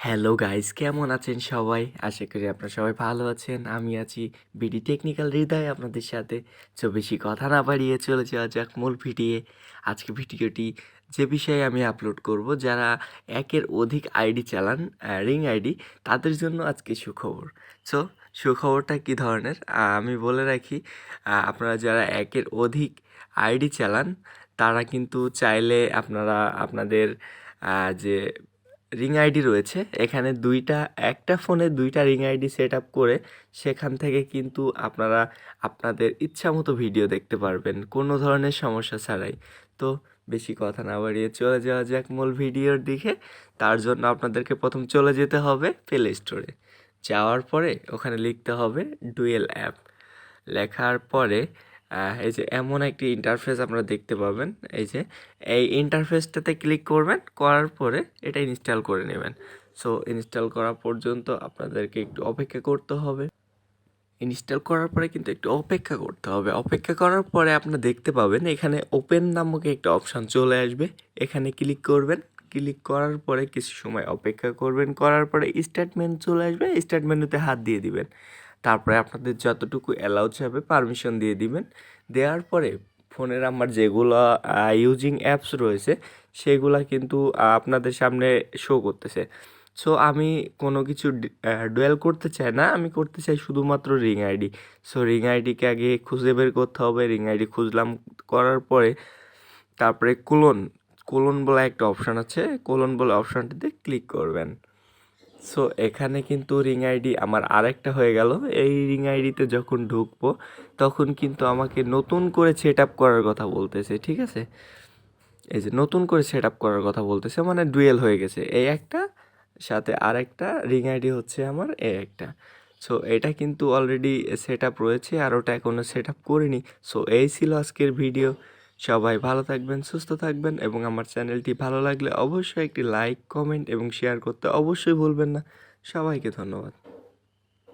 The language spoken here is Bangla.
হ্যালো গাইস, কেমন আছেন সবাই? আশা করি আপনারা সবাই ভালো আছেন। আমি আছি বিডি টেকনিক্যাল হৃদয় আপনাদের সাথে। তো বেশি কথা না বাড়িয়ে চলে যাওয়া যাক মূল ভিডিও। আজকে ভিডিওটি যে বিষয়ে আমি আপলোড করব, যারা একের অধিক আইডি চালান, রিং আইডি, তাদের জন্য আজকে সুখবর। সো সুখবরটা কী ধরনের আমি বলে রাখি। আপনারা যারা একের অধিক আইডি চালান, তারা কিন্তু চাইলে আপনারা আপনাদের যে রিং আইডি রয়েছে, এখানে একটা ফোনে দুইটা রিং আইডি সেট আপ করে সেখান থেকে কিন্তু আপনারা আপনাদের ইচ্ছা মতো ভিডিও দেখতে পারবেন কোনো ধরনের সমস্যা ছাড়াই। তো বেশি কথা না বাড়িয়ে চলে যাওয়া যাক মূল ভিডিওর দিকে। তার জন্য আপনাদেরকে প্রথম চলে যেতে হবে প্লে স্টোরে। যাওয়ার পরে ওখানে লিখতে হবে ডুয়েল অ্যাপ। লেখার পরে এই যে এমন একটি ইন্টারফেস আপনারা দেখতে পাবেন। এই ইন্টারফেসটাতে ক্লিক করবেন, করার পরে এটা ইনস্টল করে নেবেন। সো ইনস্টল করা পর্যন্ত আপনাদেরকে একটু অপেক্ষা করতে হবে। ইনস্টল করার পরে কিন্তু একটু অপেক্ষা করতে হবে। অপেক্ষা করার পরে আপনারা দেখতে পাবেন এখানে ওপেন নামক একটা অপশান চলে আসবে। এখানে ক্লিক করবেন। ক্লিক করার পরে কিছু সময় অপেক্ষা করবেন, করার পরে স্টার্ট মেনু চলে আসবে। স্টার্ট মেনুতে হাত দিয়ে দিবেন। তারপরে আপনাদের যতটুকু অ্যালাউড হবে পারমিশন দিয়ে দিবেন। দেওয়ার পরে ফোনের আমার যেগুলো ইউজিং অ্যাপস রয়েছে সেগুলা কিন্তু আপনাদের সামনে শো করতেছে। সো আমি কোনো কিছু ডুয়েল করতে চাই না, আমি করতে চাই শুধুমাত্র রিং আইডি। সো রিং আইডিকে আগে খুঁজে বের করতে হবে। রিং আইডি খুঁজলাম, করার পরে তারপরে কোলন বলে একটা অপশান আছে, কোলন বলে অপশানটিতে ক্লিক করবেন। সো এখানে কিন্তু রিং আইডি আমার আরেকটা হয়ে গেল। এই রিং আইডিতে যখন ঢুকবো তখন কিন্তু আমাকে নতুন করে সেট আপ করার কথা বলতেছে, ঠিক আছে? এই যে নতুন করে সেট আপ করার কথা বলতেছে, মানে ডুয়েল হয়ে গেছে। এই একটা সাথে আরেকটা রিং আইডি হচ্ছে আমার এই একটা। সো এটা কিন্তু অলরেডি সেট আপ রয়েছে, আর ওটা এখনও সেট আপ করিনি। সো এই ছিল আজকের ভিডিও। সবাই ভালো থাকবেন, সুস্থ থাকবেন, এবং আমার চ্যানেলটি ভালো লাগলে অবশ্যই একটি লাইক, কমেন্ট এবং শেয়ার করতে অবশ্যই ভুলবেন না। সবাইকে ধন্যবাদ।